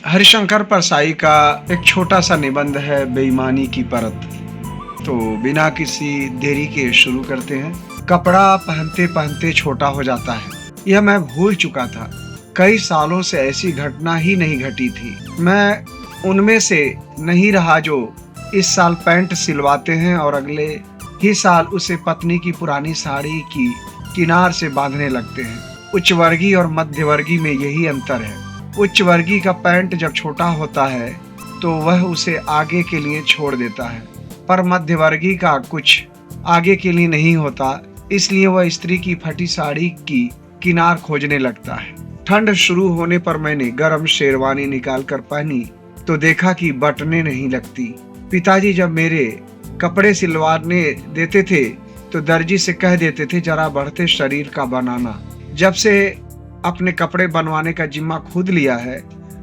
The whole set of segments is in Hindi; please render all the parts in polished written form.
हरिशंकर परसाई का एक छोटा सा निबंध है, बेईमानी की परत। तो बिना किसी देरी के शुरू करते हैं। कपड़ा पहनते पहनते छोटा हो जाता है, यह मैं भूल चुका था। कई सालों से ऐसी घटना ही नहीं घटी थी। मैं उनमें से नहीं रहा जो इस साल पैंट सिलवाते हैं और अगले ही साल उसे पत्नी की पुरानी साड़ी की किनार से बांधने लगते हैं। उच्च वर्गीय और मध्य वर्गीय में यही अंतर है। उच्च वर्गीय का पैंट जब छोटा होता है तो वह उसे आगे के लिए छोड़ देता है, पर मध्य वर्गीय का कुछ आगे के लिए नहीं होता, इसलिए वह स्त्री की फटी साड़ी की किनार खोजने लगता है। ठंड शुरू होने पर मैंने गर्म शेरवानी निकाल कर पहनी तो देखा कि बटनें नहीं लगती। पिताजी जब मेरे कपड़े सिलवाने देते थे तो दर्जी से कह देते थे, जरा बढ़ते शरीर का बनाना। जब से अपने कपड़े बनवाने का जिम्मा खुद लिया है,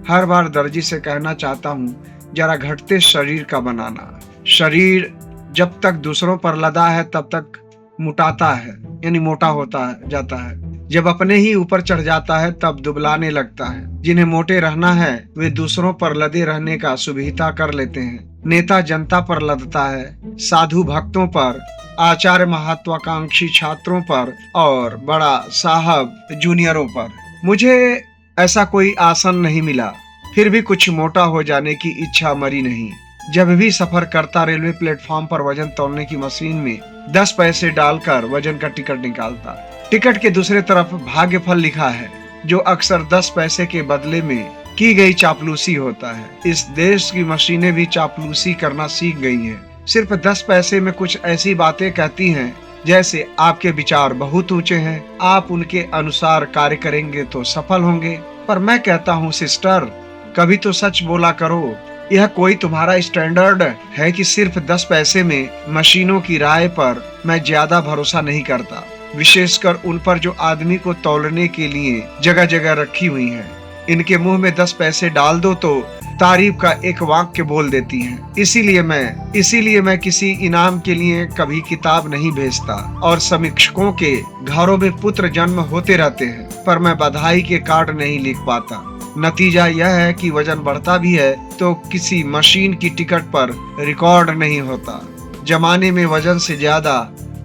हर बार दर्जी से कहना चाहता हूँ, जरा घटते शरीर का बनाना। शरीर जब तक दूसरों पर लदा है तब तक मुटाता है, यानी मोटा होता है जाता है। जब अपने ही ऊपर चढ़ जाता है तब दुबलाने लगता है। जिन्हें मोटे रहना है वे दूसरों पर लदे रहने का सुविधा कर लेते हैं। नेता जनता पर लदता है, साधु भक्तों पर, आचार्य महत्वाकांक्षी छात्रों पर और बड़ा साहब जूनियरों पर। मुझे ऐसा कोई आसन नहीं मिला, फिर भी कुछ मोटा हो जाने की इच्छा मरी नहीं। जब भी सफर करता रेलवे प्लेटफॉर्म पर वजन तौलने की मशीन में 10 पैसे डालकर वजन का टिकट निकालता। टिकट के दूसरे तरफ भाग्यफल लिखा है, जो अक्सर 10 पैसे के बदले में की गई चापलूसी होता है। इस देश की मशीनें भी चापलूसी करना सीख गई हैं। सिर्फ 10 पैसे में कुछ ऐसी बातें कहती हैं जैसे आपके विचार बहुत ऊंचे हैं, आप उनके अनुसार कार्य करेंगे तो सफल होंगे। पर मैं कहता हूँ, सिस्टर, कभी तो सच बोला करो। यह कोई तुम्हारा स्टैंडर्ड है कि सिर्फ 10 पैसे में मशीनों की राय पर मैं ज्यादा भरोसा नहीं करता, विशेषकर उन पर जो आदमी को तौलने के लिए जगह जगह रखी हुई हैं। इनके मुंह में 10 पैसे डाल दो तो तारीफ का एक वाक्य बोल देती हैं। इसीलिए मैं किसी इनाम के लिए कभी किताब नहीं भेजता और समीक्षकों के घरों में पुत्र जन्म होते रहते हैं, पर मैं बधाई के कार्ड नहीं लिख पाता। नतीजा यह है कि वजन बढ़ता भी है तो किसी मशीन की टिकट पर रिकॉर्ड नहीं होता। जमाने में वजन से ज्यादा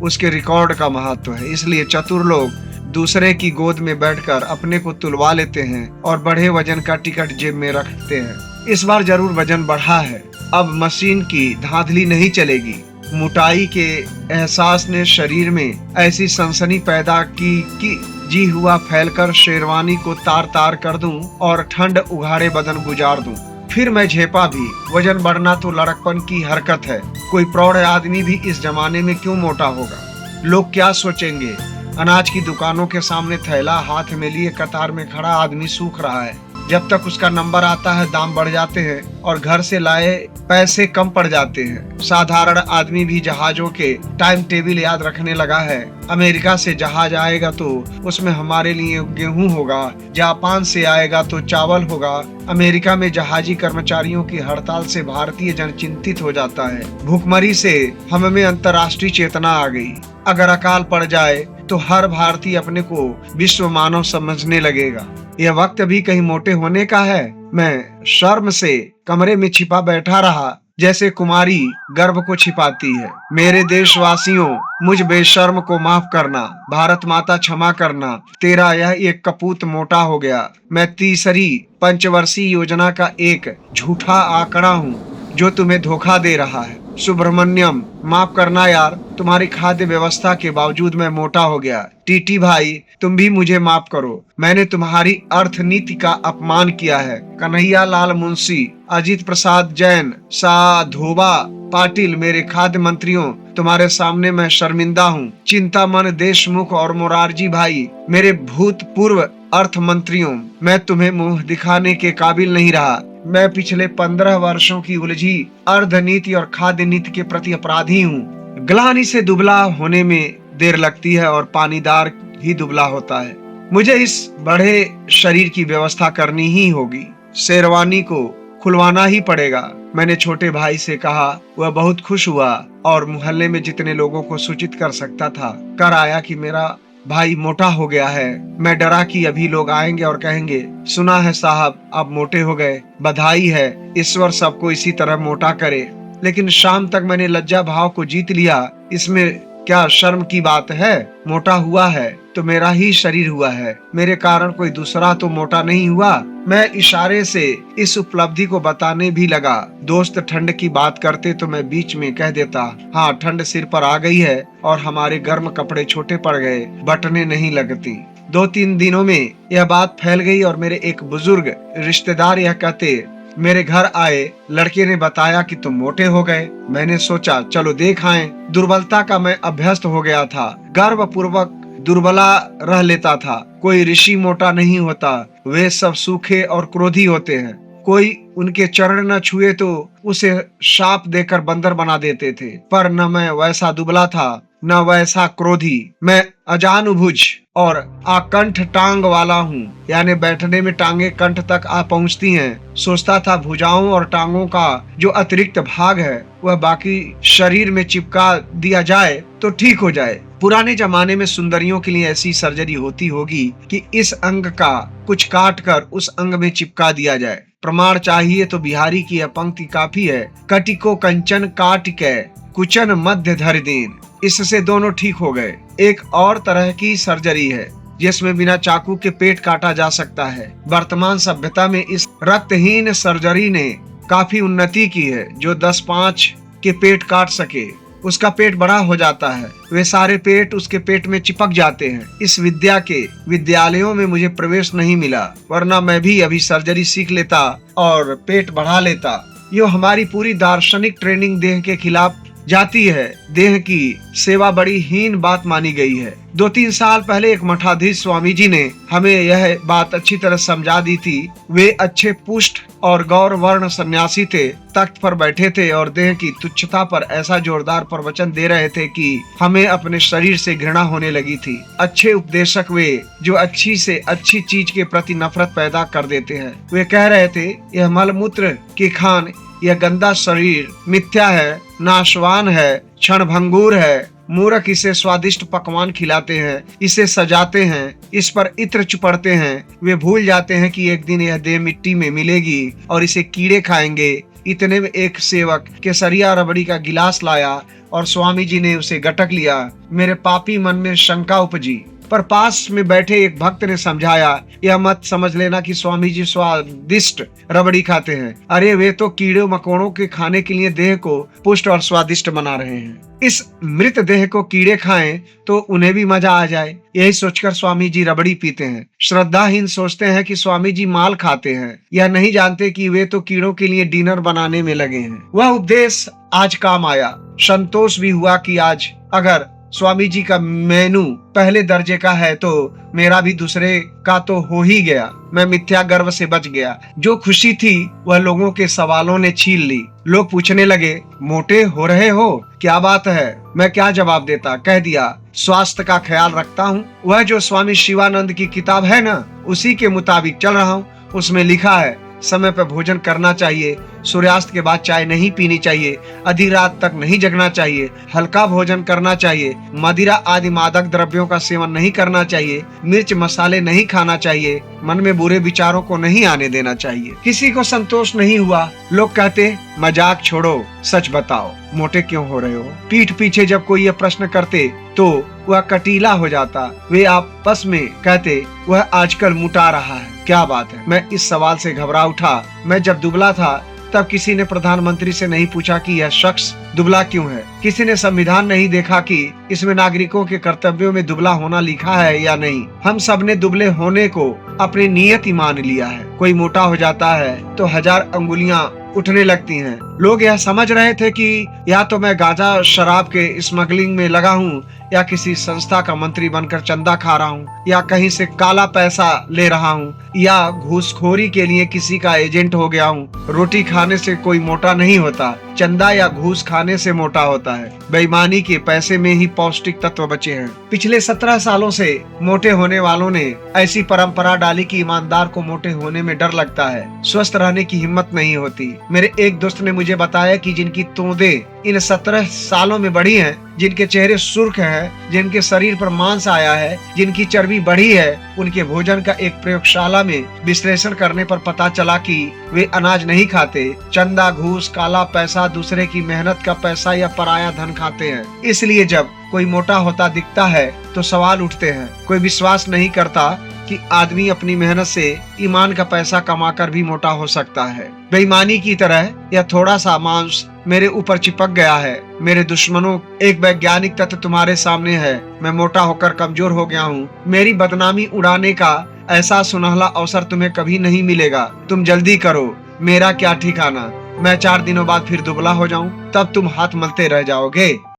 उसके रिकॉर्ड का महत्व है, इसलिए चतुर लोग दूसरे की गोद में बैठकर अपने को तुलवा लेते हैं और बढ़े वजन का टिकट जेब में रखते हैं। इस बार जरूर वजन बढ़ा है, अब मशीन की धांधली नहीं चलेगी। मोटाई के एहसास ने शरीर में ऐसी सनसनी पैदा की कि जी हुआ फैलकर शेरवानी को तार तार कर दूं और ठंड उघाड़े बदन गुजार दूं। फिर मैं झेपा भी। वजन बढ़ना तो लड़कपन की हरकत है। कोई प्रौढ़ आदमी भी इस जमाने में क्यों मोटा होगा? लोग क्या सोचेंगे? अनाज की दुकानों के सामने थैला हाथ में लिए कतार में खड़ा आदमी सूख रहा है। जब तक उसका नंबर आता है दाम बढ़ जाते हैं और घर से लाए पैसे कम पड़ जाते हैं। साधारण आदमी भी जहाजों के टाइम टेबल याद रखने लगा है। अमेरिका से जहाज आएगा तो उसमें हमारे लिए गेहूं होगा, जापान से आएगा तो चावल होगा। अमेरिका में जहाजी कर्मचारियों की हड़ताल से भारतीय जन चिंतित हो जाता है। भूखमरी से हमें अंतर्राष्ट्रीय चेतना आ गई। अगर अकाल पड़ जाए तो हर भारतीय अपने को विश्व मानव समझने लगेगा। यह वक्त भी कहीं मोटे होने का है। मैं शर्म से कमरे में छिपा बैठा रहा, जैसे कुमारी गर्भ को छिपाती है। मेरे देशवासियों, मुझ बेशर्म को माफ करना। भारत माता क्षमा करना। तेरा यह एक कपूत मोटा हो गया। मैं तीसरी पंचवर्षीय योजना का एक झूठा आंकड़ा हूँ जो तुम्हें धोखा दे रहा है। सुब्रमण्यम, माफ करना यार, तुम्हारी खाद्य व्यवस्था के बावजूद मैं मोटा हो गया। टीटी भाई, तुम भी मुझे माफ करो, मैंने तुम्हारी अर्थनीति का अपमान किया है। कन्हैया लाल मुंशी, अजीत प्रसाद जैन, साधोबा पाटिल, मेरे खाद्य मंत्रियों, तुम्हारे सामने मैं शर्मिंदा हूँ। चिंतामन देशमुख और मोरारजी भाई, मेरे भूतपूर्व अर्थ मंत्रियों, मैं तुम्हें मुंह दिखाने के काबिल नहीं रहा। मैं पिछले 15 वर्षों की उलझी अर्धनीति और खाद्य नीति के प्रति अपराधी हूँ। ग्लानि से दुबला होने में देर लगती है और पानीदार ही दुबला होता है। मुझे इस बड़े शरीर की व्यवस्था करनी ही होगी। शेरवानी को खुलवाना ही पड़ेगा। मैंने छोटे भाई से कहा। वह बहुत खुश हुआ और मोहल्ले में जितने लोगों को सूचित कर सकता था कर आया कि मेरा भाई मोटा हो गया है। मैं डरा कि अभी लोग आएंगे और कहेंगे, सुना है साहब आप मोटे हो गए, बधाई है, ईश्वर सबको इसी तरह मोटा करे। लेकिन शाम तक मैंने लज्जा भाव को जीत लिया। इसमें क्या शर्म की बात है? मोटा हुआ है तो मेरा ही शरीर हुआ है, मेरे कारण कोई दूसरा तो मोटा नहीं हुआ। मैं इशारे से इस उपलब्धि को बताने भी लगा। दोस्त ठंड की बात करते तो मैं बीच में कह देता, हाँ ठंड सिर पर आ गई है और हमारे गर्म कपड़े छोटे पड़ गए, बटने नहीं लगती। 2-3 दिनों में यह बात फैल गई और मेरे एक बुजुर्ग रिश्तेदार यह कहते मेरे घर आए, लड़के ने बताया कि तुम मोटे हो गए। मैंने सोचा चलो देख आएं। दुर्बलता का मैं अभ्यस्त हो गया था, गर्व पूर्वक दुर्बला रह लेता था। कोई ऋषि मोटा नहीं होता, वे सब सूखे और क्रोधी होते हैं। कोई उनके चरण न छुए तो उसे शाप देकर बंदर बना देते थे। पर न मैं वैसा दुबला था, न वैसा क्रोधी। मैं अजानुभुज और आकंठ टांग वाला हूँ, यानी बैठने में टांगे कंठ तक आ पहुँचती हैं। सोचता था भुजाओं और टांगों का जो अतिरिक्त भाग है वह बाकी शरीर में चिपका दिया जाए तो ठीक हो जाए। पुराने जमाने में सुंदरियों के लिए ऐसी सर्जरी होती होगी कि इस अंग का कुछ काट कर उस अंग में चिपका दिया जाए। प्रमाण चाहिए तो बिहारी की यह पंक्ति काफी है, कटिको कंचन काट के कुचन मध्य धर दीन। इससे दोनों ठीक हो गए। एक और तरह की सर्जरी है जिसमें बिना चाकू के पेट काटा जा सकता है। वर्तमान सभ्यता में इस रक्तहीन सर्जरी ने काफी उन्नति की है। जो 10-5 के पेट काट सके उसका पेट बड़ा हो जाता है, वे सारे पेट उसके पेट में चिपक जाते हैं। इस विद्या के विद्यालयों में मुझे प्रवेश नहीं मिला, वरना मैं भी अभी सर्जरी सीख लेता और पेट बढ़ा लेता। यो हमारी पूरी दार्शनिक ट्रेनिंग देह के खिलाफ जाती है। देह की सेवा बड़ी हीन बात मानी गई है। 2-3 साल पहले एक मठाधीश स्वामी जी ने हमें यह बात अच्छी तरह समझा दी थी। वे अच्छे पुष्ट और गौर वर्ण सन्यासी थे, तख्त पर बैठे थे और देह की तुच्छता पर ऐसा जोरदार प्रवचन दे रहे थे कि हमें अपने शरीर से घृणा होने लगी थी। अच्छे उपदेशक वे जो अच्छी से अच्छी चीज के प्रति नफरत पैदा कर देते हैं। वे कह रहे थे यह मलमूत्र की खान, यह गंदा शरीर मिथ्या है, नाशवान है, क्षणभंगुर है। मूर्ख इसे स्वादिष्ट पकवान खिलाते हैं, इसे सजाते हैं, इस पर इत्र चुपड़ते हैं। वे भूल जाते हैं कि एक दिन यह देह मिट्टी में मिलेगी और इसे कीड़े खाएंगे। इतने में एक सेवक केसरिया रबड़ी का गिलास लाया और स्वामी जी ने उसे गटक लिया। मेरे पापी मन में शंका उपजी, पर पास में बैठे एक भक्त ने समझाया, यह मत समझ लेना कि स्वामी जी स्वादिष्ट रबड़ी खाते हैं। अरे वे तो कीड़े मकोड़ों के खाने के लिए देह को पुष्ट और स्वादिष्ट बना रहे हैं। इस मृत देह को कीड़े खाएं तो उन्हें भी मजा आ जाए। यही सोचकर स्वामी जी रबड़ी पीते हैं। श्रद्धाहीन सोचते हैं कि स्वामी जी माल खाते हैं, यह नहीं जानते कि वे तो कीड़ों के लिए डिनर बनाने में लगे हैं। वह उपदेश आज काम आया। संतोष भी हुआ कि आज अगर स्वामी जी का मेनू पहले दर्जे का है तो मेरा भी दूसरे का तो हो ही गया। मैं मिथ्या गर्व से बच गया। जो खुशी थी वह लोगों के सवालों ने छीन ली। लोग पूछने लगे, मोटे हो रहे हो, क्या बात है? मैं क्या जवाब देता? कह दिया, स्वास्थ्य का ख्याल रखता हूँ। वह जो स्वामी शिवानंद की किताब है ना, उसी के मुताबिक चल रहा हूँ। उसमें लिखा है समय पर भोजन करना चाहिए, सूर्यास्त के बाद चाय नहीं पीनी चाहिए, आधी रात तक नहीं जगना चाहिए, हल्का भोजन करना चाहिए, मदिरा आदि मादक द्रव्यों का सेवन नहीं करना चाहिए, मिर्च मसाले नहीं खाना चाहिए, मन में बुरे विचारों को नहीं आने देना चाहिए। किसी को संतोष नहीं हुआ। लोग कहते, मजाक छोड़ो, सच बताओ, मोटे क्यों हो रहे हो? पीठ पीछे जब कोई यह प्रश्न करते तो वह कटीला हो जाता। वे आपस में कहते, वह आजकल मुटा रहा है। क्या बात है? मैं इस सवाल से घबरा उठा। मैं जब दुबला था तब किसी ने प्रधानमंत्री से नहीं पूछा कि यह शख्स दुबला क्यों है। किसी ने संविधान नहीं देखा कि इसमें नागरिकों के कर्तव्यों में दुबला होना लिखा है या नहीं। हम सब ने दुबले होने को अपनी नियति मान लिया है। कोई मोटा हो जाता है तो 1000 अंगुलियां उठने लगती हैं। लोग यह समझ रहे थे कि या तो मैं गांजा शराब के स्मगलिंग में लगा हूँ, या किसी संस्था का मंत्री बनकर चंदा खा रहा हूँ, या कहीं से काला पैसा ले रहा हूँ, या घूसखोरी के लिए किसी का एजेंट हो गया हूँ। रोटी खाने से कोई मोटा नहीं होता, चंदा या घूस खाने से मोटा होता है। बेईमानी के पैसे में ही पौष्टिक तत्व बचे हैं। पिछले 17 सालों से मोटे होने वालों ने ऐसी परंपरा डाली कि ईमानदार को मोटे होने में डर लगता है, स्वस्थ रहने की हिम्मत नहीं होती। मेरे एक दोस्त ने मुझे मुझे बताया कि जिनकी तोंदें इन 17 सालों में बढ़ी हैं, जिनके चेहरे सुर्ख हैं, जिनके शरीर पर मांस आया है, जिनकी चर्बी बढ़ी है, उनके भोजन का एक प्रयोगशाला में विश्लेषण करने पर पता चला कि वे अनाज नहीं खाते, चंदा, घूस, काला पैसा, दूसरे की मेहनत का पैसा या पराया धन खाते हैं। इसलिए जब कोई मोटा होता दिखता है तो सवाल उठते हैं। कोई विश्वास नहीं करता कि आदमी अपनी मेहनत से ईमान का पैसा कमाकर भी मोटा हो सकता है। बेईमानी की तरह यह थोड़ा सा मांस मेरे ऊपर चिपक गया है। मेरे दुश्मनों, एक वैज्ञानिक तथ्य तुम्हारे सामने है। मैं मोटा होकर कमजोर हो गया हूँ। मेरी बदनामी उड़ाने का ऐसा सुनहला अवसर तुम्हें कभी नहीं मिलेगा। तुम जल्दी करो, मेरा क्या ठिकाना। मैं 4 दिनों बाद फिर दुबला हो जाऊं, तब तुम हाथ मलते रह जाओगे।